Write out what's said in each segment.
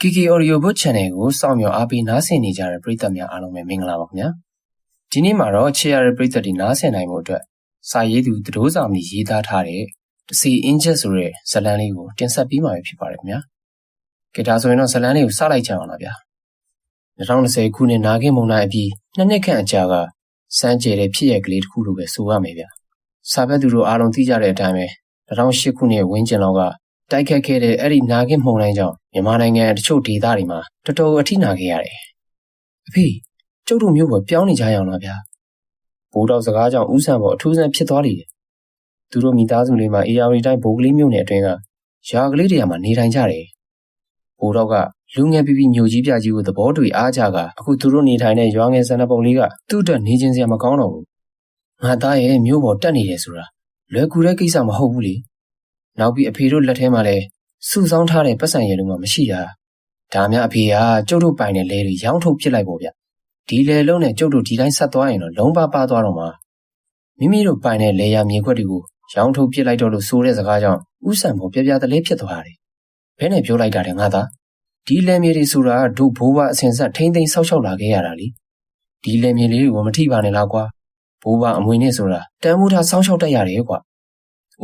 Kiki Audiobook Channel ကိုစောင့်မျှော်အားပေးနားဆင်နေကြတဲ့ပရိသတ်များအားလုံးပဲမင်္ဂလာပါခင်ဗျာဒီနေ့မှာတော့ချစ်ရတဲ့ပရိသတ်တွေနားဆင်နိုင်မှုအတွက်စာရေးသူတတိုးစာမီရေးသားထားတဲ့တစီအင်ဂျက်ဆိုတဲ့ဇာတ်လမ်းလေးကိုတင်ဆက်ပေးမှာဖြစ်ပါတယ်ခင်ဗျာကဲဒါဆိုရင်တော့ဇာတ်လမ်းလေးကိုစလိုက်ကြအောင်လားဗျာ2020ခုနှစ်နာဂင်မုန်တိုင်းအပြီးနှစ်နှစ်ခန့်အကြာကစမ်းကြဲတဲ့ဖြစ်ရကလေးတစ်ခုလိုပဲဆိုရမယ်ဗျာစာဖတ်သူတို့အားလုံးသိကြတဲ့အတိုင်းပဲ2008ခုနှစ်ဝန်းကျင်လောက်ကတိုက်ခတ်ခဲ့တဲ့အဲ့ဒီနာဂင်မုန်တိုင်းကြောင့်မြန်မာနိုင်ငံတချို့ဒေသတွေမှာတော်တော်အထိနာခဲ့ရတယ်။အဖေကျုပ်တို့မျိုးပေါ်ပြောင်းနေကြရအောင်လားဗျာ။ဘိုးတော်စကားကြောင့်ဦးဆန်ပေါ်အထူးဆန်းဖြစ်သွားလေတယ်။သူတို့မိသားစုလေးမှာအေယာရီတိုင်းဘိုးကလေးမျိုးနဲ့အတွင်းကရွာကလေးတွေကမှနေထိုင်ကြတယ်။ဘိုးတော်ကလူငယ်ပြပြမျိုးကြီးပြကြီးကိုသဘောတူအားကြကအခုသူတို့နေထိုင်တဲ့ရွာငယ်ဆန္ဒပုံလေးကသူ့အတွက်နေချင်းစရာမကောင်းတော့ဘူး။ငါသားရဲ့မျိုးပေါ်တက်နေတယ်ဆိုတာလွယ်ကူတဲ့ကိစ္စမဟုတ်ဘူးလေ။နောက်ပြီးအဖေတို့လက်ထဲမှာလည်းစုဆောင်းထားတဲ့ပတ်စံရည်လုံးမှမရှိတာဒါများအဖေကကျုပ်တို့ပိုင်တဲ့လဲတွေရောင်းထုတ်ပစ်လိုက်ပေါ့ဗျဒီလဲလုံးနဲ့ကျုပ်တို့ဒီတိုင်းဆက်သွားရင်တော့လုံးပါပါသွားတော့မှာမိမိတို့ပိုင်တဲ့လဲရမြေခွက်တွေကိုရောင်းထုတ်ပစ်လိုက်တော့လို့ဆိုတဲ့စကားကြောင့်ဥဆန်ပေါ်ပြပြတလဲဖြစ်သွားတယ်ဘဲနဲ့ပြောလိုက်တာတဲ့ငါသားဒီလဲမြေတွေဆိုတာဒုဘိုးဘအစင်ဆက်ထိမ့်သိမ်းဆောက်ရှောက်လာခဲ့ရတာလေဒီလဲမြေလေးကိုမထိပါနဲ့လားကွာဘိုးဘအမွေနဲ့ဆိုတာတန်မိုးထားဆောင်းရှောက်တတ်ရတယ်ကွာ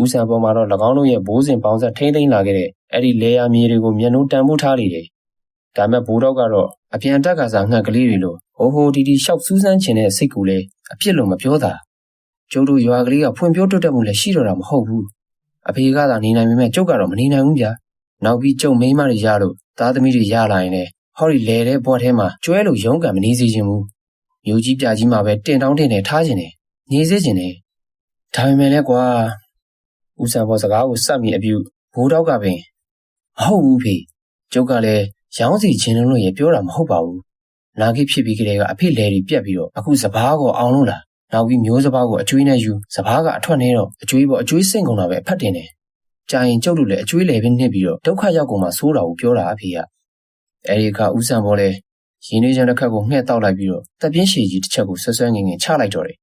ဦးဆန်ပေါ်မှာတော့၎င်းတို့ရဲ့ဘိုးစဉ်ပေါင်းဆက်ထိမ့်သိမ်းလာခဲ့တဲ့အဲ့ဒီလေယာမြေတွေကိုမျက်နှာတန်ဖိုးထားနေတယ်။ဒါမဲ့ဘိုးတော့ကတော့အပြန်တက်ကစားငှက်ကလေးတွေလိုဟိုတီရှောက်စူးစမ်းချင်တဲ့စိတ်ကူလည်းအပြစ်လို့မပြောတာ။ကျုပ်တို့ရွာကလေးကဖွံ့ဖြိုးတိုးတက်မှုလည်းရှိတော့တာမဟုတ်ဘူး။အဖေကသာနေနိုင်ပေမဲ့ကျုပ်ကတော့မနေနိုင်ဘူးဗျာ။နောက်ပြီးကျုပ်မိန်းမတွေရလို့သားသမီးတွေရလာရင်လည်းဟောဒီလဲတဲ့ဘော့ထဲမှာကျွဲလို့ရုန်းကန်မနေစေချင်ဘူး။မျိုးကြီးပြကြီးမှာပဲတင်တောင်းတင်နေထားချင်တယ်။နေစေချင်တယ်။ဒါပေမဲ့လည်းကွာဦးဆန်ဘောစကားကိုစက်မိအပြုဘိုးတော့ကပင်မဟုတ်ဘူးဖေကျုပ်ကလည်းရောင်းစီချင်းလုံးရဲ့ပြောတာမဟုတ်ပါဘူးနာဂိဖြစ်ပြီးကလေးကအဖေလဲတွေပြက်ပြီးတော့အခုစပားကိုအောင်လို့လားနောက်ပြီးမျိုးစပားကိုအကျွေးနဲ့ယူစပားကအထွက်နေတော့အကျွေးပေါ်အကျွေးစင့်ကုန်တာပဲအဖတ်တင်တယ်ကြာရင်ကျုပ်တို့လည်းအကျွေးလဲပဲနှစ်ပြီးတော့ဒုက္ခရောက်ကုန်မှဆိုးတာကိုပြောတာအဖေကအဲဒီကဦးဆန်ဘောလဲရင်းနှီးချမ်းတစ်ခါကိုငှဲ့တောက်လိုက်ပြီးတော့တပ်ပြင်းရှည်ကြီးတစ်ချက်ကိုဆွဆွဲငင်ငင်ချလိုက်တော့တယ်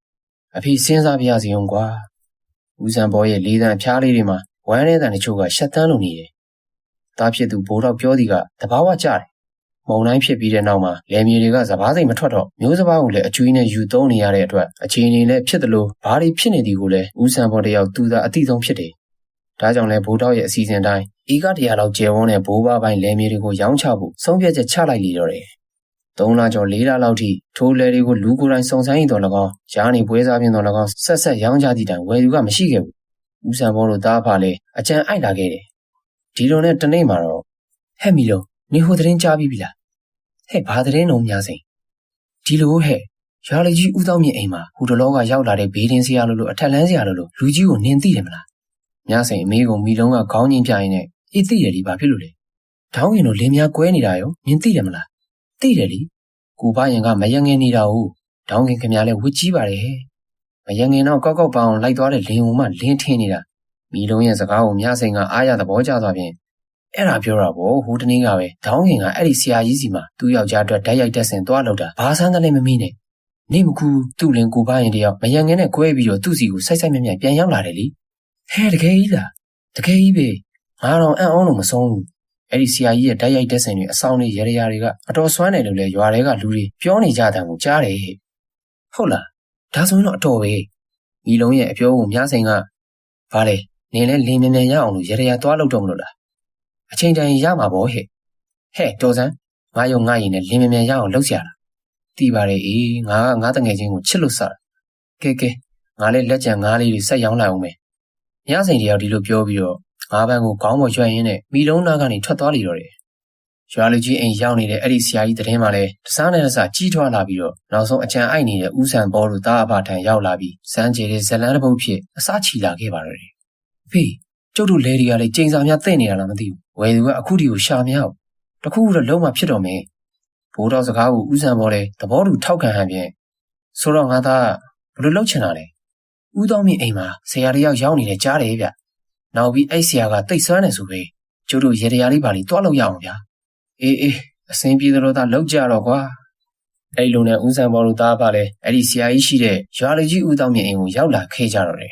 အဖေစဉ်းစားပြရစီအောင်ကွာဦးဆန်ဘောရဲ့လေးတန်းဖျားလေးတွေမှာဝမ်းနေတဲ့တချို့ကရှက်တန်းလိုနေတယ်။သားဖြစ်သူဘိုးတော်ပြောသည်ကတဘာဝကြတယ်။မုံတိုင်းဖြစ်ပြီးတဲ့နောက်မှာလယ်မြေတွေကစပားစိတ်မထွက်တော့မျိုးစပားကိုလည်းအကျွေးနဲ့ယူသုံးနေရတဲ့အတွက်အခြေအနေလည်းဖြစ်တယ်လို့ဘာတွေဖြစ်နေသည်ကိုလည်းဦးဆန်ဘောတယောက်သူသာအသိဆုံးဖြစ်တယ်။ဒါကြောင့်လည်းဘိုးတော်ရဲ့အစီအစဉ်တိုင်းဧက100လောက်ကျယ်ဝန်းတဲ့ဘိုးဘပိုင်းလယ်မြေတွေကိုရောင်းချဖို့ဆုံးဖြတ်ချက်ချလိုက်လေတော့တယ်။3လကျော်4လလောက်ထိထိုးလယ်တွေကိုလူကိုယ်တိုင်စုံစမ်းရင်တော့၎င်းရားနေပွဲစားပြင်တော့၎င်းဆက်ရောင်းချသည့်တိုင်ဝယ်သူကမရှိခဲ့ဘူး။ဦးဆန်ဘောတို့သားဖာလည်းအကြံအိုက်လာခဲ့တယ်။ဒီလိုနဲ့တနေ့မှာတော့ဟဲ့မီလုံးနေဟိုသတင်းကြားပြီးပြီလား။ဟဲ့ဘာသတင်းလုံးများစိန်ဒီလိုဟဲ့ရွာလေးကြီးဦးသောမြင့်အိမ်မှာဟိုတလောကရောက်လာတဲ့ဘေးဒင်းစရာလို့အထက်လန်းစရာလို့လူကြီးကိုနင်သိတယ်မလား။များစိန်အမေကမီလုံးကခေါင်းချင်းပြရင်နဲ့အေးသိတယ်လीဘာဖြစ်လို့လဲ။ထောင်းရင်တို့လင်းများကွဲနေတာရောနင်သိတယ်မလား။သိတယ်လीကိုဘရင်ကမယငင်နေတာဟုတ်ထောင်းခင်ခင်များလဲဝစ်ကြီးပါတယ်ဟဲ့။မယငင်တော့ကောက်ပအောင်လိုက်သွားတဲ့လင်းဦးမှလင်းထင်းနေတာမီလုံးရဲ့စကားကိုမြစိန်ကအားရသဘောကျသွားပြင်အဲ့ဒါပြောတာပေါ့ဟိုတနေ့ကပဲဒေါင်းခင်ကအဲ့ဒီဆရာကြီးစီမှာသူ့ယောက်ျားအတွက်ဓာတ်ရိုက်တက်ဆင်သွားလောက်တာဘာဆန်းကလေးမမီးနဲ့နေမကူသူ့လင်ကိုပါရင်တယောက်မယံငင်းနဲ့ကွဲပြီးတော့သူ့စီကိုစိုက်မြက်ပြန်ရောက်လာတယ်လေဟဲ့တကယ်ကြီးလားတကယ်ကြီးပဲငါတော့အံ့ဩလို့မဆုံးဘူးအဲ့ဒီဆရာကြီးရဲ့ဓာတ်ရိုက်တက်ဆင်တွေအဆောင်တွေရေရတွေကအတော်ဆွမ်းတယ်လို့လဲရွာတွေကလူတွေပြောနေကြတယ်ကိုကြားတယ်ဟုတ်လားဒါဆိုရင်တော့အတော်ပဲမီလုံးရဲ့အပြောကိုမြစိန်ကဘာလဲနင်လည်းလင်းမြန်ရအောင်လို့ရေရသွားလို့တော့မလို့လားအချိန်တန်ရမှာပေါ့ဟဲ့တော်စမ်းငါယုံငါရင်နဲ့လင်းမြန်ရအောင်လုပ်ကြတာတီးပါလေအေးငါတငယ်ချင်းကိုချစ်လို့စားကဲငါလည်းလက်ကြံငါးလေးတွေဆက်ရောင်းလိုက်အောင်မယ်ညစိန်တယောက်ဒီလိုပြောပြီးတော့ငါးပန်းကိုခေါင်းပေါ်ရွှဲရင်းနဲ့မိလုံးနာကနေထွက်သွားလိတော့တယ်ရွာလူကြီးအိမ်ရောက်နေတဲ့အဲ့ဒီဆရာကြီးသတင်းမှလည်းတစားနဲ့တစားကြီးထွားလာပြီးတော့နောက်ဆုံးအကြံအိုက်နေတဲ့ဦးဆန်ဘောတို့သားအဖထံရောက်လာပြီးစမ်းကြဲတဲ့ဇလန်းတစ်ပုတ်ဖြစ်အစားချီလာခဲ့ပါတော့တယ်ဖေးကျုပ်တို့လဲတွေကလည်းကျိန်စာများတဲ့နေတာလားမသိဘူးဝယ်သူကအခုဒီကိုရှာမြောက်တခုတော့လုံးဝဖြစ်တော့မယ်ဘိုးတော်စကားကိုဦးဆန်ဘောလည်းသဘောတူထောက်ခံဟန်ဖြင့်ဆိုတော့ငါသားဘယ်လိုလုပ်ချင်တာလဲဦးတော်မင်းအိမ်မှာဆရာတယောက်ရောက်နေတယ်ကြားတယ်ဗျနောက်ပြီးအဲ့ဆရာကတိတ်ဆွမ်းနေဆိုပဲကျုပ်တို့ရေတရာလေးပါလေးတွားလို့ရအောင်ဗျာအေးအစင်းပြေတော့သာလောက်ကြတော့ကွာအဲ့လိုနဲ့ဦးဆန်ဘောတို့သားပါလဲအဲ့ဒီဆရာကြီးရှိတဲ့ရွာလူကြီးဦးတော်မင်းအိမ်ကိုရောက်လာခဲ့ကြတော့တယ်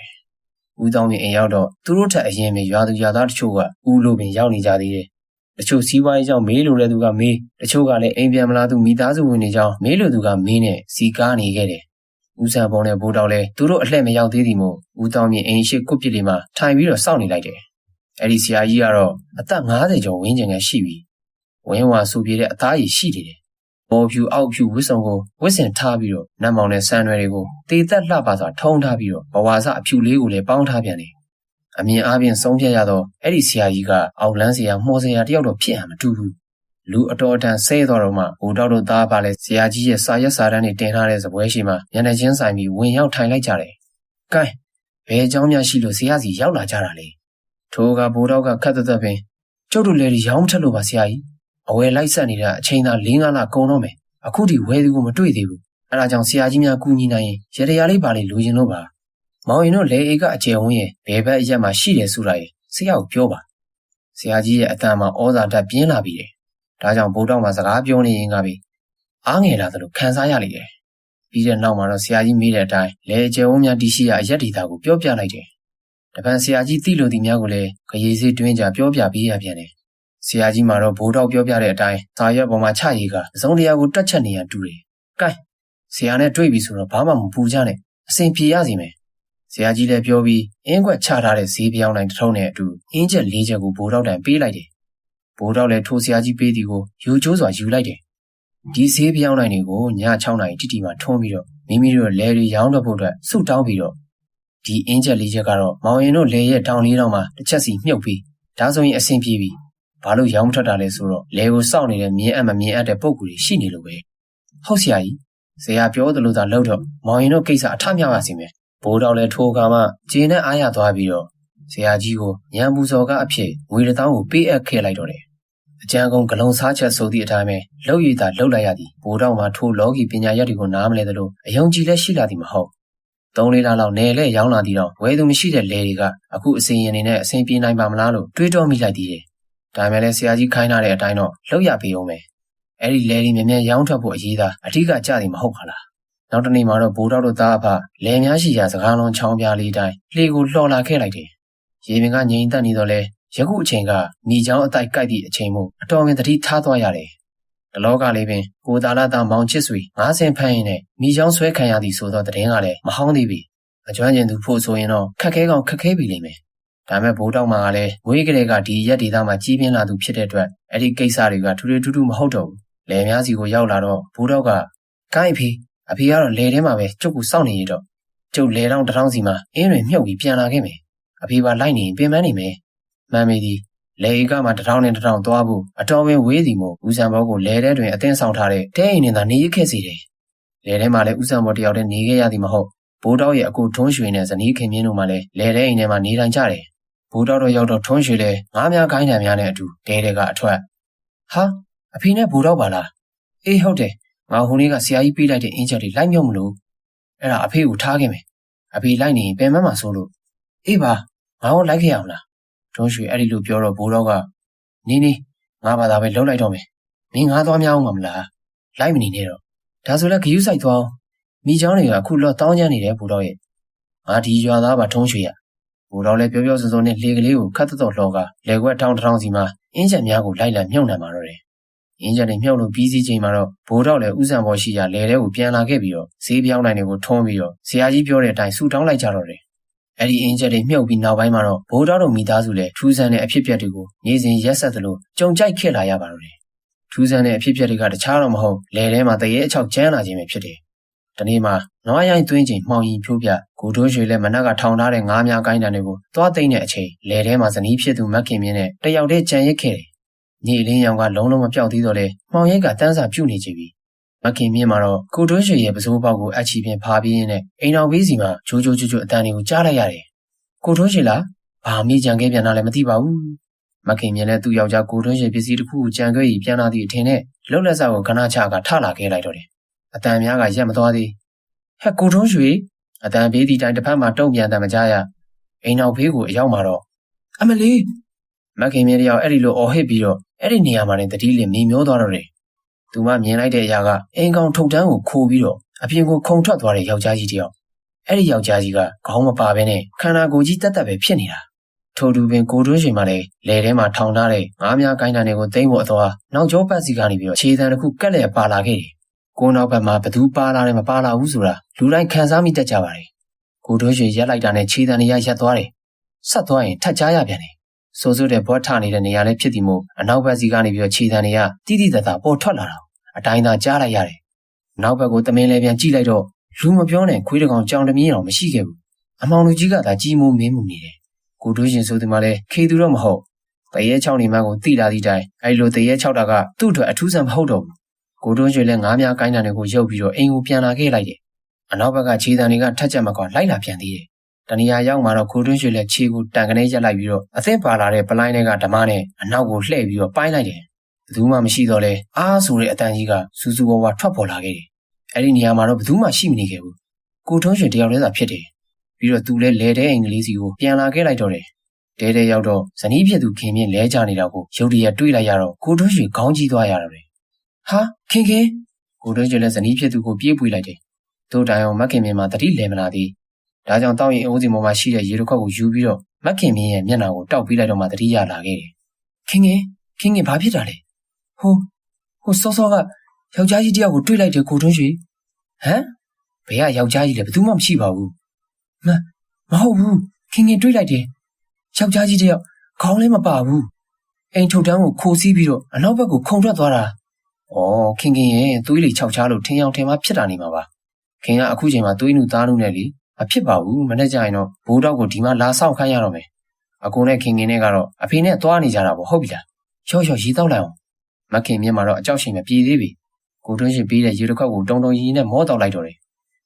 ဦးတော်မင်းအိမ်ရောက်တော့သူတို့ထက်အရင်ပဲရွာသူရွာသားတချို့ကဦးလိုပင်ရောက်နေကြသေးတယ် တချို့စီးပွားရေးကြောင့်မေးလို့တဲ့သူကမေးတချို့ကလည်းအိမ်ပြန်မလာသူမိသားစုဝင်တွေကြောင့်မေးလို့သူကမေးနဲ့စီကားနေခဲ့တယ်ဦးစံဘုံနဲ့ဘိုးတောက်လည်းသူတို့အလှည့်မရောက်သေးသည်မို့ဦးတောင်မြင့်အိမ်ရှိကွပ်ပစ်လေးမှာထိုင်ပြီးတော့စောင့်နေလိုက်တယ်အဲ့ဒီဆရာကြီးကတော့အသက်50ကျော်ဝန်းကျင်ကရှိပြီဝင်းဝါဆူပြေတဲ့အသားရည်ရှိနေတယ်ပေါ်ဖြူအောက်ဖြူဝစ်စုံကိုဝစ်စင်ထားပြီးတော့နတ်မောင်နဲ့ဆန်းရွယ်တွေကိုတေသက်လှပစွာထုံထားပြီးတော့ဘဝစအဖြူလေးကိုလည်းပေါင်းထားပြန်တယ်အမြင်အားဖြင့်ဆုံးဖြတ်ရတော့အဲ့ဒီဆရာကြီးကအောက်လန်းဆရာမှော်ဆရာတယောက်တော့ဖြစ်ဟန်မတူဘူးလူအတော်အတန်ဆဲသွားတော့မှဘိုးတောက်တို့သားပါလဲဆရာကြီးရဲ့စာရက်စာတမ်းတွေတင်ထားတဲ့စပွဲရှိမှညနေချင်းဆိုင်ပြီးဝင်ရောက်ထိုင်လိုက်ကြတယ်။ကဲဘယ်အကြောင်းများရှိလို့ဆရာစီရောက်လာကြတာလဲ။ထိုကဘိုးတောက်ကခက်သက်သက်ပင်ကျုပ်တို့လည်းရောင်းထက်လို့ပါဆရာကြီး။အဝယ်လိုက်ဆက်နေတဲ့အချိန်သာ၄-၅လကုန်တော့မယ်။အခုထိဝယ်သူကိုမတွေ့သေးဘူး။အဲဒါကြောင့်ဆရာကြီးများကူညီနိုင်ရင်ရတရားလေးပါလေလိုချင်လို့ပါ။မောင်ရင်တို့လေအေကအကျယ်ဝန်းရဲ့ဘယ်ဘက်အရက်မှာရှိတယ်ဆိုတာရဲ့ဆရာကိုပြောပါ။ဆရာကြီးရဲ့အတန်မှာဩဇာဓာတ်ပြင်းလာပြီတယ်။ဒါကြောင့်ဘိုးတောက်မှာစကားပြောနေရင်ကပဲအားငယ်လာသလိုခံစားရလိမ့်တယ်။ပြီးတဲ့နောက်မှာတော့ဆရာကြီးမေးတဲ့အတိုင်းလေအကျယ်ဝန်းများတရှိရအရက်ဒေတာကိုပြောပြလိုက်တယ်။တပန်ဆရာကြီးသိလို့ဒီများကိုလည်းခရီးစေးတွင်းကြပြောပြပေးရပြန်တယ်။ဆရာကြီးမှာတော့ဘိုးတောက်ပြောပြတဲ့အတိုင်းစာရွက်ပေါ်မှာချရေးကအစုံတရားကိုတွက်ချက်နေရတူတယ်။ကဲဆရာနဲ့တွေ့ပြီဆိုတော့ဘာမှမပူကြနဲ့အစဉ်ပြေရစီမယ်။ဆရာကြီးလည်းပြောပြီးအင်းခွက်ချထားတဲ့ဈေးပြောင်းတိုင်းတစ်ထုံးနဲ့အတူအင်းချက်၄ချက်ကိုဘိုးတောက်တန်ပေးလိုက်တယ်။ဘိုးတောက်လည်းထိုဆရာကြီးပေးသည်ကိုယူကျိုးစွာယူလိုက်တယ်။ဒီဈေးပြောင်းတိုင်းတွေကိုည6နာရီတိတိမှထုံးပြီးတော့မိမိတို့လဲတွေရောင်းတော့ဖို့အတွက်စုတောင်းပြီးတော့ဒီအင်းချက်၄ချက်ကတော့မောင်ရင်တို့လဲရဲ့တောင်လေးတောင်မှာတစ်ချက်စီမြုပ်ပြီးဒါဆိုရင်အဆင်ပြေပြီ။ဘာလို့ရောင်းထွက်တာလဲဆိုတော့လဲကိုစောင့်နေတဲ့မြင်အပ်မမြင်အပ်တဲ့ပုံကူတွေရှိနေလို့ပဲ။ဟုတ်ဆရာကြီးဆရာပြောသလိုသာလုပ်တော့မောင်ရင်တို့ကိစ္စအထမြောက်ရစီမယ်။ဘိုးတော်လည်းထိုးကမှဂျင်းနဲ့အားရသွားပြီးတော့ဆရာကြီးကိုညံပူစော်ကအဖြစ်ငွေတစ်သောင်းကိုပေးအပ်ခဲ့လိုက်တော့တယ်။အကြံကုန်ဂလုံးစားချက်ဆိုသည့်အတိုင်းပဲလှုပ်ရည်သာလှုပ်လိုက်ရသည်ဘိုးတော်မှာထိုးလောကီပညာရက်တွေကိုနားမလဲသလိုအယုံကြည်လည်းရှိလာသည်မဟုတ်။3-4လလောက်နယ်လဲရောင်းလာသည်တော့ဝယ်သူမရှိတဲ့လဲတွေကအခုအစင်ရင်နေနဲ့အစင်ပြေနိုင်ပါမလားလို့တွေးတောမိလိုက်သေးတယ်။ဒါမှလည်းဆရာကြီးခိုင်းထားတဲ့အတိုင်းတော့လှုပ်ရပေးအောင်မယ်။အဲ့ဒီလဲတွေမြင်ရောင်းထွက်ဖို့အရေးသာအထူးကကြသည်မဟုတ်ပါလား။နောက်တနေ့မှာတော့ဘိုးတော်တို့သားအဖလဲများရှိရာစကားလုံးချောင်းပြားလေးတိုင်းလှေကိုလှော်လာခဲ့လိုက်တယ်။ရေပင်ကငြိမ်သက်နေတော့လဲယခုအချိန်ကမိချောင်းအတိုက်ကိုက်သည့်အချိန်မို့အတော်ငင်သတိထားသွားရတယ်။တလောကလေးပင်ကိုသာလာသားမောင်ချစ်စွေ90ဖန်းရင်နဲ့မိချောင်းဆွဲခံရသည်ဆိုသောသတင်းကလည်းမဟောင်းသေးပြီ။အကျွမ်းကျင်သူဖို့ဆိုရင်တော့ခက်ခဲကောင်ခက်ခဲပြီလိမ့်မယ်။ဒါမဲ့ဘိုးတောက်မှာကလည်းငွေကလေးကဒီရက်ဒေသမှာကြီးပြင်းလာသူဖြစ်တဲ့အတွက်အဲ့ဒီကိစ္စတွေကထူထူထူမဟုတ်တော့ဘူး။လယ်များစီကိုရောက်လာတော့ဘိုးတောက်ကကိုင်းအဖေကတော့လယ်ထဲမှာပဲကျုပ်ကိုစောင့်နေရတော့ကျုပ်လယ်တောင်တစ်ထောင်စီမှာအင်းတွေမြုပ်ပြီးပြန်လာခဲ့မယ်။အဖေပါလိုက်နေရင်ပင်ပန်းနေမယ်။မှန်ပြီဒီလယ်ဧကမှာတစ်ထောင်နဲ့တစ်ထောင်သွားဖို့အတော်ပင်ဝေးစီမို့ဦးစံဘောကိုလယ်ထဲတွင်အတင်းဆောင်ထားတဲ့တဲအိမ်နဲ့သာနေရခဲ့စီတယ်။လယ်ထဲမှာလည်းဦးစံဘောတယောက်တည်းနေခဲ့ရသည်မဟုတ်ဘိုးတောက်ရဲ့အကိုထွန်းရွှေနဲ့ဇနီးခင်မင်းတို့မှလည်းလယ်ထဲအိမ်ထဲမှာနေတိုင်းကြတယ်။ဘိုးတောက်တော့ရောက်တော့ထွန်းရွှေလည်းငါးများခိုင်းတံများနဲ့အတူတဲတဲကအထွက်ဟာအဖေနဲ့ဘိုးတောက်ပါလားအေးဟုတ်တယ်ငါဟိုနေ့ကဆရာကြီးပေးလိုက်တဲ့အင်းချက်တွေလိုက်မြုံမလို့အဲ့ဒါအဖေကိုထားခဲ့မယ်အဖေလိုက်နေရင်ပင်မမှာဆိုလို့အေးပါငါတို့လိုက်ခဲ့အောင်လားထွန်းရွှေအဲ့ဒီလိုပြောတော့ဘိုးတောက်ကနေငါဘာသာပဲလှုပ်လိုက်တော့မယ်မင်းငါသွားမအောင်မလားလိုက်မနေနဲ့တော့ဒါဆိုလည်းဂယုစိုက်သွားအောင်မိချောင်းတွေကအခုလော့တောင်းချမ်းနေတယ်ဘိုးတောက်ရဲ့ငါဒီရွာသားပါထွန်းရွှေရဘိုးတောက်လည်းပြောစောနဲ့လေကလေးကိုခတ်တော့လောကလေခွက်ထောင်စီမှာအင်းချက်များကိုလိုက်လံမြုံနှံမှာတော့တယ်အင်းချက်တွေမြုပ်လို့ပြီးစီးချိန်မှာတော့ဘိုးတောက်လည်းဥဆန်ပေါ်ရှိရာလေထဲကိုပြန်လာခဲ့ပြီးတော့ဈေးပြောင်းနိုင်တွေကိုထုံးပြီးတော့ဆရာကြီးပြောတဲ့အတိုင်းဆူတောင်းလိုက်ကြတော့တယ်အဲ့ဒီအင်းချက်တွေမြုပ်ပြီးနောက်ပိုင်းမှာတော့ဘိုးတောက်တို့မိသားစုလည်းထူးဆန်းတဲ့အဖြစ်အပျက်တွေကိုနေစဉ်ရက်ဆက်သလိုကြုံကြိုက်ခဲ့လာရပါတော့တယ်ထူးဆန်းတဲ့အဖြစ်အပျက်တွေကတခြားတော့မဟုတ်လေထဲမှာတရေအချောက်ကျန်းလာခြင်းပဲဖြစ်တယ်တနေ့မှာနွားရိုင်းသွင်းချိန်မှောင်ရင်ဖြိုးပြကိုတွန်းရွှေလည်းမနက်ကထောင်ထားတဲ့ငါးများကိုင်းတန်တွေကိုသွားသိမ့်တဲ့အချိန်လေထဲမှာဇနီးဖြစ်သူမက်ခင်မြင်းနဲ့တယောက်တည်းကြံရစ်ခဲ့တယ်ညီအလင်းရောင်ကလုံးလုံးမပြောက်သေးတော့လေမှောင်ရိပ်ကတန်းစာပြုတ်နေကြပြီမခင်မြင့်မှာတော့ကိုတွန်းရွှေရဲ့ပစိုးပေါက်ကိုအချီပင်ဖာပြီးရင်းနဲ့အိမ်တော်ဘေးစီမှာဂျိုးအတန်တွေကိုကြားလိုက်ရတယ်ကိုတွန်းရွှေလားဘာမိကြံခဲ့ပြန်တာလဲမသိပါဘူးမခင်မြင့်နဲ့သူ့ယောက်ျားကိုတွန်းရွှေပစ္စည်းတစ်ခုကိုကြံခဲ့ပြီးပြန်လာသည့်အထင်နဲ့လှုပ်လက်ဆောက်ကိုခဏချကထလာခဲ့လိုက်တော့တယ်အတန်များကရက်မသွားသေးဟဲ့ကိုတွန်းရွှေအတန်ဘေးဒီတိုင်းတစ်ဖက်မှာတုံ့ပြန်တယ်မကြရအိမ်တော်ဘေးကိုအရောက်မှာတော့အမလေးမခင်မြင့်တယောက်အဲ့ဒီလိုအော်ဟစ်ပြီးတော့အဲ့ဒီနေရာမှာနေတတိလင်မြင်မျောသွားတော့တယ်သူမမြင်လိုက်တဲ့အရာကအိမ်ကောင်ထုတ်တန်းကိုခိုးပြီးတော့အပြင်ကိုခုန်ထွက်သွားတဲ့ယောက်ျားကြီးတယောက်အဲ့ဒီယောက်ျားကြီးကခေါင်းမပါဘဲနဲ့ခန္ဓာကိုယ်ကြီးတက်တက်ပဲဖြစ်နေတာ ထို့တူပင်ကိုတွန်းရှင်မှလည်းလေထဲမှာထောင်ထားတဲ့ငါးများကိုင်းတန်တွေကိုသိမ်းဖို့အသွားနောက်ကျောပတ်စီကနေပြီးတော့ခြေတံတစ်ခုကက်လက်ပါလာခဲ့တယ်။ကိုနောက်ဘက်မှာဘသူပါလာတယ်မပါလာဘူးဆိုတာလူတိုင်းခံစားမိတတ်ကြပါတယ်။ကိုတွန်းရှင်ရက်လိုက်တာနဲ့ခြေတံတွေကရက်သွားတယ်။ဆက်သွားရင်ထပ်ကြားရပြန်တယ်။စိုးစိုးတဲ့ဘွက်ထနေတဲ့နေရာလေးဖြစ်သည်မို့အနောက်ဘက်စီကနေပြီးတော့ခြေတံတွေကတိတိတတ်တာပေါ်ထွက်လာတာအတိုင်းသာကြားလိုက်ရတယ်။နောက်ဘက်ကိုသမင်းလေးပြန်ကြည့်လိုက်တော့လူမပြောနဲ့ခွေးတကောင်ကြောင်တမြင်းအောင်မရှိခဲ့ဘူး။အမောင်လူကြီးကသာကြီးမိုးမင်းမှုနေတယ်။ကိုတွင်းရှင်ဆိုသူမှလည်းခေသူတော့မဟုတ်တရေချောင်းနေမှကိုတိလာသည့်တိုင်အဲ့လိုတရေချောက်တာကသူ့အတွက်အထူးဆန်းမဟုတ်တော့ဘူးကိုတွင်းရှင်လည်းငါးများကိုင်းတန်တွေကိုရုပ်ပြီးတော့အိမ်ကိုပြန်လာခဲ့လိုက်တယ်အနောက်ဘက်ကခြေတံတွေကထက်ချက်မကွာလိုက်လာပြန်သေးတယ်တဏှာရောက်မှတော့ကိုတွင်းရှင်လည်းခြေကိုတန်ကနေရက်လိုက်ပြီးတော့အသင့်ပါလာတဲ့ပလိုင်းတွေကဓမ္မနဲ့အနောက်ကိုလှည့်ပြီးတော့ပိုင်းလိုက်တယ်ဘယ်သူမှမရှိတော့လဲအားဆိုတဲ့အတန်ကြီးကစူးစူးဝါးဝါထွက်ပေါ်လာခဲ့တယ်အဲ့ဒီနေရာမှာတော့ဘယ်သူမှရှိမနေခဲ့ဘူးကိုတွင်းရှင်တယောက်တည်းသာဖြစ်တယ်ပြီးတော့သူလည်းလဲတဲ့အင်္ဂလိပ်စီကိုပြန်လာခဲ့လိုက်တော့တယ်တဲရောက်တော့ဇနီးဖြစ်သူခင်မြင့်လဲကြနေတာကိုရုတ်တရက်တွေးလိုက်ရတော့ကိုတွန်းရွှေခေါင်းကြီးသွားရတော့တယ်ဟာခင်ကိုတွန်းရွှေလည်းဇနီးဖြစ်သူကိုပြေးပွေလိုက်တယ်တို့တိုင်အောင်မခင်မြင့်မှာတတိလဲမလာသေးဒါကြောင့်တောက်ရင်အိုးစီပေါ်မှာရှိတဲ့ရေတစ်ခွက်ကိုယူပြီးတော့မခင်မြင့်ရဲ့မျက်နှာကိုတောက်ပေးလိုက်တော့မှတတိရလာခဲ့တယ်ခင်ဘာဖြစ်တာလဲဟိုစောကယောက်ျားကြီးတယောက်ကိုတွေးလိုက်တယ်ကိုတွန်းရွှေဟမ်ဘယ်ကယောက်ျားကြီးလဲဘယ်သူမှမရှိပါဘူးမဟုတ်ဘူးခင်တွေးလိုက်တယ်ယောက်ျားကြီးတယောက်ခေါင်းလည်းမပါဘူးအိမ်ထုတ်တန်းကိုခိုးစီးပြီးတော့အနောက်ဘက်ကိုခုန်ထွက်သွားတာဩခင်ရဲ့သွေးလေခြောက်ချားလို့ထင်အောင်ထင်မှဖြစ်တာနေမှာပါခင်ကအခုချိန်မှာသွေးနုသားနုနဲ့လေမဖြစ်ပါဘူးမနေ့ကျရင်တော့ဘိုးတောက်ကိုဒီမှာလာဆောင်ခိုင်းရတော့မယ်အကိုနဲ့ခင်နဲ့ကတော့အဖေနဲ့သွားနေကြတာပေါ့ဟုတ်ပြီလားရော့ရေးတောက်လိုက်အောင်မခင်မြင်မှာတော့အကြောက်ရှိန်မပြေသေးပြီကိုတွင်းရှင်ပြီးတဲ့ရေတစ်ခွက်ကိုတုံတုံရီနဲ့မောတောက်လိုက်တော့တယ်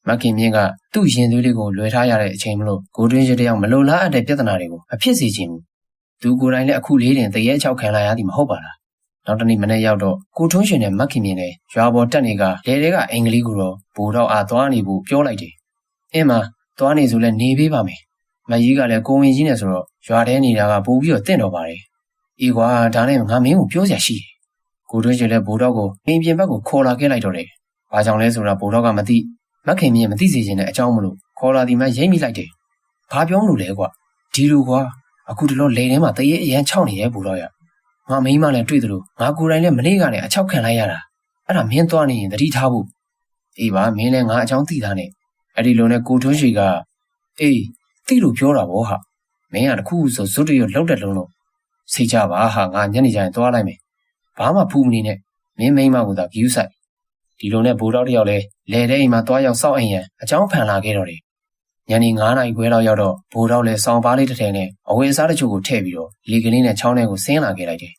မခင်မြင့်ကသူ့ရင်သွေးလေးကိုလွယ်ထားရတဲ့အချိန်မလို့ကိုတွင်းရတယောက်မလိုလားအပ်တဲ့ပြဿနာတွေကိုအဖြစ်စေခြင်းဘူးသူကိုယ်တိုင်လည်းအခုလေးတင်တရေချောက်ခံလာရသည်မဟုတ်ပါလားနောက်တနေ့မနေ့ရောက်တော့ကိုထွန်းရှင်နဲ့မခင်မြင့်နဲ့ရွာပေါ်တက်နေကလေတဲကအင်္ဂလိပ်ကိုတော့ဘိုးတော်အားသွားနေဖို့ပြောလိုက်တယ်အင်းမသွားနေဆိုလဲနေပေးပါမယ်မကြီးကလည်းကိုဝင်ကြီးနဲ့ဆိုတော့ရွာထဲနေတာကပို့ပြီးတော့တင့်တော်ပါတယ်အေးကွာဒါနဲ့ငါမင်းကိုပြောစရာရှိတယ်ကိုတွင်းရှင်လည်းဘိုးတော်ကိုအိမ်ပြင်ဘက်ကိုခေါ်လာခဲ့လိုက်တော့တယ်ဘာကြောင့်လဲဆိုတာဘိုးတော်ကမသိမခင်မြင့်မသိစေခြင်းနဲ့အကြောင်းမလို့ခေါ်လာဒီမှရိမ့်မိလိုက်တယ်။ဘာပြောမလို့လဲကွာဒီလိုကွာအခုတလောလေထဲမှာတရေအရန်ချောင်းနေရဲ့ဘူတော့ရငါမိန်းမလည်းတွေ့သလိုငါကိုယ်တိုင်လည်းမနေ့ကလည်းအချောက်ခံလိုက်ရတာအဲ့ဒါမင်းသွားနေရင်တတိထားဖို့အေးပါမင်းလည်းငါအကြောင်းသိသားနဲ့အဲ့ဒီလိုနဲ့ကိုထွန်းရှိကအေးသိလို့ပြောတာဗောဟာမင်းကတခုဆိုဇွတ်တရလောက်တက်လုံးလို့စိတ်ကြပါဟာငါညနေကျရင်သွားလိုက်မယ်ဘာမှဖူးမနေနဲ့မင်းမိန်းမကသာ view ဆိုင်ဒီလိုနဲ့ဘိုးတော်တယောက်လဲလဲတဲ့အိမ်မှာသွားရောက်စောက်အိမ်ရန်အကြောင်းဖန်လာခဲ့တော့တယ်ညနေ9 နာရီခွဲလောက်ရောက်တော့ဘိုးတော်လဲစောင်းပါးလေးတစ်ထည်နဲ့အဝယ်စားတချို့ကိုထည့်ပြီးတော့လေကလေးနဲ့ချောင်းထဲကိုဆင်းလာခဲ့လိုက်တယ်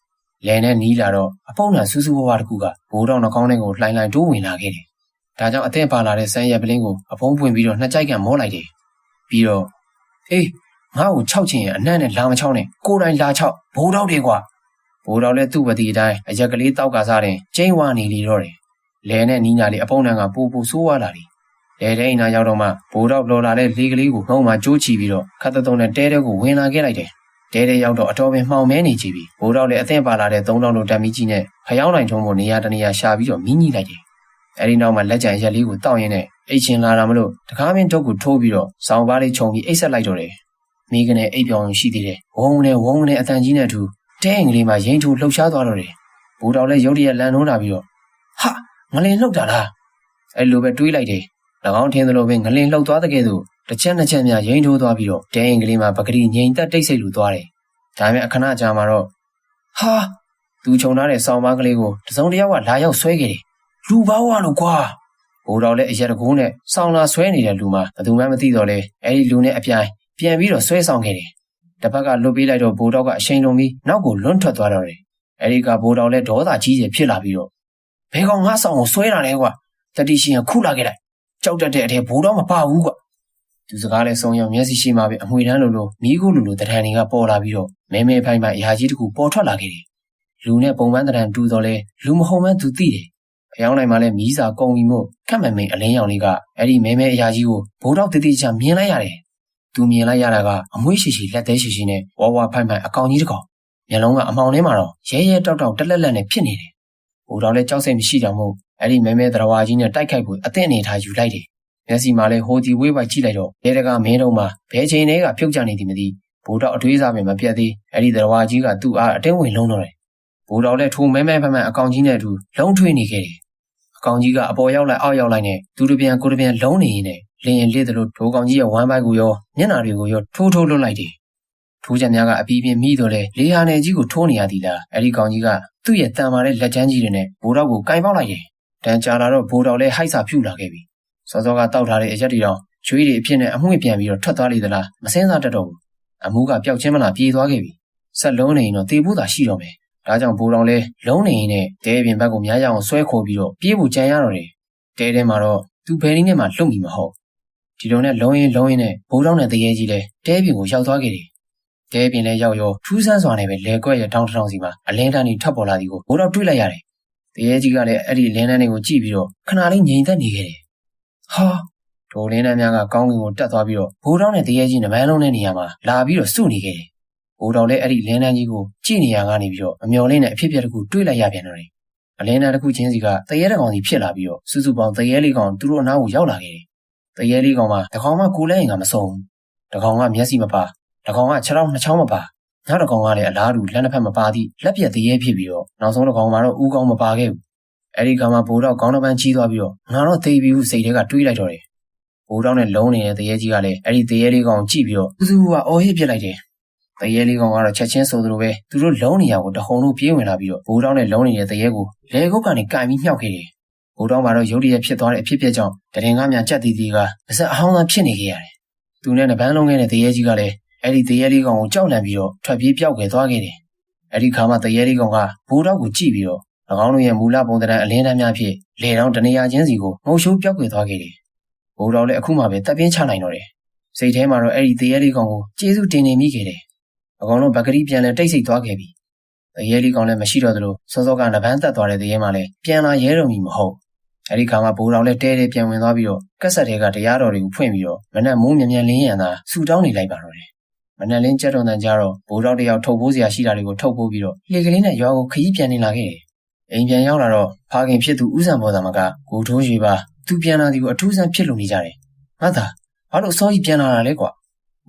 လဲနဲ့နီးလာတော့အပုံနဲ့စူးစူးဝါးဝါးတစ်ခုကဘိုးတော်နှာခေါင်းထဲကိုလှိုင်းတိုးဝင်လာခဲ့တယ်ဒါကြောင့်အသင့်ပါလာတဲ့ဆန်းရက်ပလင်းကိုအဖုံးပွင့်ပြီးတော့နှစ်ကြိုက်ကမောလိုက်တယ်ပြီးတော့အေးငါ့ကို6ချင်ရင်အနံ့နဲ့လာမချောင်းနဲ့ကိုယ်တိုင်လာ6ဘိုးတော်တွေကွာဘိုးတော်လဲသူ့ဝတိအတိုင်းအရက်ကလေးတောက်ကစားတယ်ကျင်းဝါနေလေတော့တယ်လဲနဲ့နီးညာလေးအပုံနှံကပူဆိုးဝါလာတယ်လဲတဲ့အိမ်နာရောက်တော့မှဘိုးတော်လော်လာတဲ့လေကလေးကိုငုံမှကျိုးချီပြီးတော့ခတ်တုံးနဲ့တဲတဲကိုဝင်လာခဲ့လိုက်တယ်တဲရောက်တော့အတော်ပင်မှောင်မဲနေကြပြီဘိုးတော်လည်းအသင့်ပါလာတဲ့3000လို့တက်မီကြီးနဲ့ဖျောင်းနိုင်ထုံးဖို့နေရာတနေရာရှာပြီးတော့မြင်းကြီးလိုက်တယ်အဲဒီနောက်မှာလက်ကြံရက်လေးကိုတောက်ရင်းနဲ့အိတ်ချင်လာတာမလို့တကားမင်းတုတ်ကိုထိုးပြီးတော့စောင်းပါးလေးခြုံပြီးအိတ်ဆက်လိုက်တော့တယ်မိကနေအိတ်ပြောင်ရှိသေးတယ်ဝုန်းနဲ့အတန်ကြီးနဲ့အတူတဲအိမ်ကလေးမှာရင်ထိုးလှုပ်ရှားသွားတော့တယ်ဘိုးတော်လည်းရုတ်တရက်လန်နှုံးလာပြီးတော့ဟာငလင်လှုပ်တာလားအဲ့လိုပဲတွေးလိုက်တယ်၎င်းထင်သလိုပဲငလင်လှုပ်သွားတဲ့ကဲ့သို့တစ်ချက်နှစ်ချက်များရင်ထိုးသွားပြီးတော့တဲအိမ်ကလေးမှာပကတိငိန်တက်တိတ်ဆိတ်လူသွားတယ်ဒါပေမဲ့အခဏကြာမှာတော့ဟာသူခြုံထားတဲ့ဆောင်းပါးကလေးကိုတစုံတစ်ယောက်ကလာရောက်ဆွဲခဲ့တယ်လူဘာဝလို့ကွာဘိုးတော်လည်းအရက်တကူးနဲ့ဆောင်းလာဆွဲနေတဲ့လူမှာဘယ်သူမှမသိတော့လဲအဲ့ဒီလူနဲ့အပြိုင်ပြန်ပြီးတော့ဆွဲဆောင်ခဲ့တယ်တစ်ဖက်ကလွတ်ပေးလိုက်တော့ဘိုးတော်ကအရှိန်လုံးပြီးနောက်ကိုလွန်းထွက်သွားတော့တယ်အဲ့ဒီကဘိုးတော်လည်းဒေါသကြီးကြီးဖြစ်လာပြီးတော့ဘယ်ကောင်ငါဆောင်ကိုဆွဲတာလဲကွာတတိရှင်ကခုလာခဲ့လိုက်ကြောက်တတ်တဲ့အထက်ဘိုးတော်မပါဘူးကွာသူစကားလဲဆုံးရောက်မျက်စိရှိမှပဲအမွေတန်းလိုမိခိုးလိုတရံတွေကပေါ်လာပြီးတော့မဲမဲဖိုင်းဖိုင်းအရာကြီးတခုပေါ်ထွက်လာခဲ့တယ်လူနဲ့ပုံပန်းတရံတူတော့လဲလူမဟုတ်မှန်းသူသိတယ်ဖျောင်းနိုင်မှလည်းမီးစာကုန်ပြီမို့ခက်မမိန်အလင်းရောင်လေးကအဲ့ဒီမဲမဲအရာကြီးကိုဘိုးတော်တတိချမြင်လိုက်ရတယ်သူမြင်လိုက်ရတာကအမွေးရှိလက်သေးရှိနဲ့ဝါဝါဖိုင်းဖိုင်းအကောင်ကြီးတစ်ကောင်မျက်လုံးကအမောင်ထဲမှာတော့ရဲတောက်တက်လက်နဲ့ဖြစ်နေတယ်ဘိုးတော်လည်းကြောက်စိတ်မရှိတော့မို့အဲ့ဒီမဲမဲသရဝါကြီးနဲ့တိုက်ခိုက်ဖို့အသင့်အနေထားယူလိုက်တယ်မျက်စိမှာလည်းဟိုဒီဝေးဝိုက်ကြည့်လိုက်တော့ရဲတကာမင်းတို့မှာဘဲချိန်တွေကပြုတ်ကျနေသည်မသိဘ ဘိုးတော်အတွေးစားပင်မပြတ်သေးအဲ့ဒီတော်ဝါကြီးကသူ့အားအတင်းဝင်လုံးတော့တယ်ဘိုးတော်လည်းထိုမဲမဲဖက်ဖက်အကောင်ကြီးနဲ့အတူလုံးထွေးနေခဲ့တယ်အကောင်ကြီးကအပေါ်ရောက်လိုက်အောက်ရောက်လိုက်နဲ့သူတပြန်ကိုတပြန်လုံးနေရင်းနဲ့လင်းရင်လေးသလိုထိုးကောင်ကြီးရဲ့ဝမ်းပိုက်ကိုရောမျက်နှာတွေကိုရောထိုးလွတ်လိုက်တယ်ထိုးချက်များကအပီးပြင်းမိတော့လေလေဟာနယ်ကြီးကိုထိုးနေရသည်လားအဲ့ဒီကောင်ကြီးကသူ့ရဲ့တန်မာတဲ့လက်ချမ်းကြီးတွေနဲ့ဘိုးတော်ကိုကင်ပေါက်လိုက်တယ်တန်ကြာလာတော့ဘိုးတော်လည်းဟိုက်စာဖြူလာခဲ့ပြီစောစောကတောက်ထားတဲ့အရက်တွေတော့ကျွေးတွေအဖြစ်နဲ့အမွှေ့ပြန်ပြီးတော့ထွက်သွားလေသလားမစင်းစားတတ်တော့ဘူးအမှုကပျောက်ချင်းမလားပြေးသွားခဲ့ပြီဆက်လုံးနေရင်တော့တေဖို့သာရှိတော့မယ်ဒါကြောင့်ဘိုးတော်လည်းလုံးနေရင်နဲ့တဲပြင်ဘက်ကိုများရအောင်ဆွဲခေါ်ပြီးတော့ပြေးဖို့ကြံရတော့တယ်တဲထဲမှာတော့သူဘယ်နည်းနဲ့မှလွတ်မိမဟုတ်ဒီလိုနဲ့လုံးရင်နဲ့ဘိုးတော်နဲ့တရေကြီးလည်းတဲပြင်ကိုရောက်သွားခဲ့တယ်တဲပြင်လည်းရောက်ရောထူးဆန်းစွာနဲ့ပဲလဲကွက်ရဲ့တောင်းတောင်းစီမှာအလင်းတန်းကြီးထပ်ပေါ်လာသည်ကိုဘိုးတော်တွေ့လိုက်ရတယ်တရေကြီးကလည်းအဲ့ဒီလင်းတန်းတွေကိုကြည့်ပြီးတော့ခဏလေးငြိမ်သက်နေခဲ့တယ်ဟာဒိုလင်းတန်းများကကောင်းကင်ကိုတက်သွားပြီးတော့ဘိုးတော်နဲ့တရေကြီးနမန်းလုံးတဲ့နေရာမှာလာပြီးတော့စုနေခဲ့တယ်ဘိုးတော်လည်းအဲ့ဒီလင်းတန်းကြီးကိုကြည့်နေရကနေပြီးတော့အမျော်လင့်တဲ့အဖြစ်အပျက်တစ်ခုတွေးလိုက်ရပြန်တော့တယ်အလင်းတန်းတစ်ခုချင်းစီကတရေတကောင်စီဖြစ်လာပြီးတော့စုစုပေါင်းတရေလေးကောင်သူတို့အနားကိုရောက်လာခဲ့တယ်တရေလေးကောင်မှာတကောင်မှကိုယ်လဲရင်ကမစုံဘူးတကောင်ကမျက်စိမပါတကောင်ကခြေထောက်နှစ်ချောင်းမပါနောက်တကောင်ကလည်းအလားတူလက်နှစ်ဖက်မပါသည့်လက်ပြက်တရေဖြစ်ပြီးတော့နောက်ဆုံးတကောင်မှာတော့ဦးကောင်မပါခဲ့ဘူးအဲ့ဒီကောင်မှာဘိုးတော်ကောင်းတစ်ပန်းကြီးသွားပြီးတော့ငါတော့သိပြီဟုစိတ်ထဲကတွေးလိုက်တော့တယ်ဘိုးတော်နဲ့လုံးနေတဲ့တရေကြီးကလည်းအဲ့ဒီတရေလေးကောင်ကြည့်ပြီးတော့သူကအော်ဟစ်ပြစ်လိုက်တယ်တရေလေးကောင်ကတော့ချက်ချင်းဆိုသလိုပဲသူတို့လုံးနေရကိုတဟုန်လို့ပြေးဝင်လာပြီးတော့ဘိုးတော်နဲ့လုံးနေတဲ့တရေကိုလေကုတ်ကနေကင်ပြီးမြှောက်ခဲ့တယ်ဘိုးတော်မှာတော့ရုတ်တရက်ဖြစ်သွားတဲ့အဖြစ်အပျက်ကြောင့်တရင်ကားများကြက်တီတီကပါစက်အဟောင်းသားဖြစ်နေခဲ့ရတယ်သူနဲ့နပန်းလုံးခဲ့တဲ့တရေကြီးကလည်းအဲ့ဒီတရေလေးကောင်ကိုကြောက်လန့်ပြီးတော့ထွက်ပြေးပျောက်ခဲ့သွားခဲ့တယ်အဲ့ဒီခါမှတရေလေးကောင်ကဘိုးတော်ကိုကြည့်ပြီးတော့၎င်းတို့ရဲ့မူလပုံသဏ္ဍာန်အလင်းတန်းများဖြင့်လေတောင်တနေရာချင်းစီကိုငုံရှိုးပျောက်ကွယ်သွားခဲ့တယ်ဘိုးတော်လည်းအခုမှပဲတပ်ပြင်းချနိုင်တော့တယ်စိတ်ထဲမှာတော့အဲ့ဒီတရေလေးကောင်ကိုကျေးဇူးတင်နေမိခဲ့တယ်အကောင်လုံးဗကတိပြန်လဲတိတ်ဆိတ်သွားခဲ့ပြီတရေလေးကောင်လည်းမရှိတော့သလိုစောစောကနပန်းတက်သွားတဲ့တရေမှလည်းပြန်လာရဲတော့မီမဟုတ်အဲ့ဒီခါမှဘိုးတော်လည်းတဲပြန်ဝင်သွားပြီးတော့ကက်ဆက်ထဲကတရားတော်တွေကိုဖွင့်ပြီးတော့မနက်မိုးမြန်လင်းရန်သာဆူတောင်းနေလိုက်ပါတော့တယ်မနက်လင်းကြက်တော်တန်ကြတော့ဘိုးတော်တယောက်ထုတ်ဖို့စရာရှိတာတွေကိုထုတ်ဖို့ပြီးတော့လေကလေးနဲ့ရွာကိုခရီးပြန်နေလာခဲ့တယ်အိမ်ပြန်ရောက်လာတော့ဖခင်ဖြစ်သူဦးစံဘောသာမကကိုထိုးရွေပါသူပြန်လာသည်ကိုအထူးဆန်းဖြစ်လို့နေကြတယ်ငါသာဘာလို့အစောကြီးပြန်လာတာလဲကွာ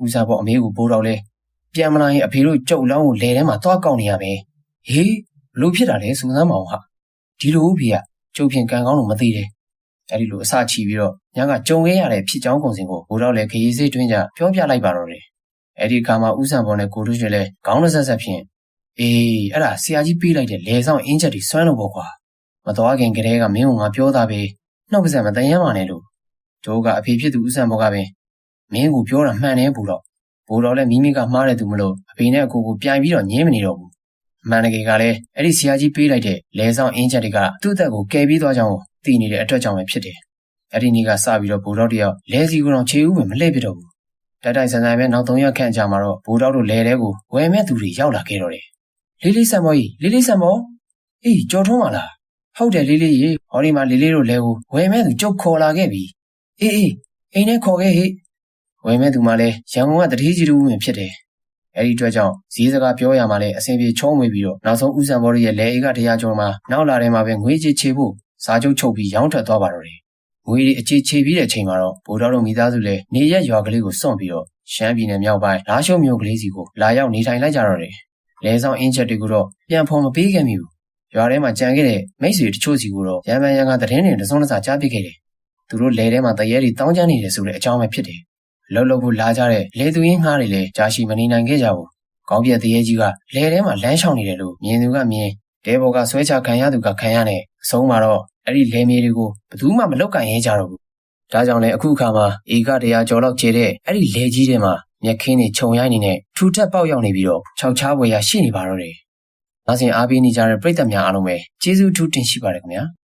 ဦးစံဘောအမေကိုဘိုးတော်လဲပြန်မလာရင်အဖေတို့ကြုတ်လောင်းကိုလေထဲမှာသွားကောက်နေရပဲဟေးဘလို့ဖြစ်တာလဲစူစမ်းမအောင်ဟာဒီလိုဖေကကျုပ်ဖြင့်ကံကောင်းလို့မသိတယ်အဲ့ဒီလိုအစချီပြီးတော့ညကကြုံခဲ့ရတဲ့ဖြစ်ကြောင်းကုန်စင်ကိုဘိုးတော်လည်းခရီးစိတ်တွင်းကြပြောပြလိုက်ပါတော့တယ်အဲ့ဒီခါမှာဦးစံဘောနဲ့ကိုထိုးရွှေလည်းခေါင်းဆက်ဆက်ဖြင့်အေးအဲ့ဒါဆရာကြီးပေးလိုက်တဲ့လေဆောင်အင်းချက်တွေဆွမ်းလို့ပေါ့ကွာမတော်ခင်ကလေးကမင်းကငါပြောတာပဲနှုတ်ကစားမတန်ရမ်းပါနဲ့လို့ကျိုးကအဖေဖြစ်သူဦးစံဘောကပင်မင်းကိုပြောတာမှန်တယ်ဘိုးတော်လည်းမိမိကမှားတဲ့သူမလို့အဖေနဲ့အကိုကိုပြိုင်ပြီးတော့ညင်းမနေတော့ဘူးအမှန်တကယ်ကလည်းအဲ့ဒီဆရာကြီးပေးလိုက်တဲ့လေဆောင်အင်းချက်တွေကသူ့အသက်ကိုကယ်ပြီးသွားကြောင်းသိနေတဲ့အတွက်ကြောင့်ပဲဖြစ်တယ်အဲ့ဒီနေ့ကစပြီးတော့ဘိုးတော်တယောက်လဲစီကိုတော့ခြေဦးဝင်မလှည့်ပြတော့ဘူးတိုက်ဆန်ဆန်ပဲနောက်3ရက်ခန့်ကြာမှာတော့ဘိုးတော်တို့လဲတဲကိုဝယ်မဲ့သူတွေရောက်လာခဲ့တော့တယ်လေးဆန်မောကြီးလေးဆန်မောအေးကြော်ထုံးပါလားဟုတ်တယ်လေးရေဟောဒီမှာလေးတို့လဲကိုဝယ်မဲ့သူကြုတ်ခေါ်လာခဲ့ပြီအေးအိမ်ထဲခေါ်ခဲ့ဟေ့ဝယ်မဲ့သူမှလည်းရန်ကုန်ကတတိကြီးတူဝင်ဖြစ်တယ်အဲ့ဒီအတွက်ကြောင့်ဈေးစကားပြောရမှလည်းအဆင်ပြေချုံးဝေပြီးတော့နောက်ဆုံးဦးစံဘော်ရဲ့လဲအေးကတရားကျော်မှာနောက်လာတဲ့မှာပဲငွေကြေးချေဖို့စားချုပ်ချုပ်ပြီးရောင်းထွက်သွားပါတော့တယ်ငွေတွေအခြေချေပြီးတဲ့အချိန်မှာတော့ဘိုးတော်တို့မိသားစုလည်းနေရက်ရွာကလေးကိုစွန့်ပြီးတော့ရှမ်းပြည်နယ်မြောက်ပိုင်းလားရှိုးမြို့ကလေးစီကိုလာရောက်နေထိုင်လိုက်ကြတော့တယ်လဲဆောင်အင်းချက်တွေကိုတော့ပြန်ဖော်မပေးခဲ့မိဘူးရွာထဲမှာကြံခဲ့တဲ့မိတ်ဆွေတချို့စီကိုတော့ရန်ကသတင်းတွေတစုံတစကြားပစ်ခဲ့တယ်သူတို့လဲထဲမှာတရေတွေတောင်းကျမ်းနေတယ်ဆိုတဲ့အကြောင်းပဲဖြစ်တယ်လှုပ်ဖို့လာကြတဲ့လေသူရင်းငှားတွေလည်းကြာရှည်မနေနိုင်ခဲ့ကြဘူးကောင်းပြက်တရေကြီးကလဲထဲမှာလမ်းလျှောက်နေတယ်လို့မြင်သူကမြင်တဲဘော်ကဆွဲချခံရသူကခံရနဲ့အဆုံးမှာတော့အဲ့ဒီလဲမြေတွေကိုဘယ်သူမှမလောက်ကင်ရဲကြတော့ဘူးဒါကြောင့်လည်းအခုအခါမှာဧက100ကျော်လောက်ကျတဲ့အဲ့ဒီလဲကြီးထဲမှာမြက်ခင်းတွေခြုံရိုင်းနေနဲ့ထူထပ်ပေါက်ရောက်နေပြီးတော့ခြောက်ချားဝယ်ရရှိနေပါတော့တယ်။နောက်စဉ်အားပေးနေကြတဲ့ပရိသတ်များအားလုံးပဲကျေးဇူးထူးတင်ရှိပါတယ်ခင်ဗျာ။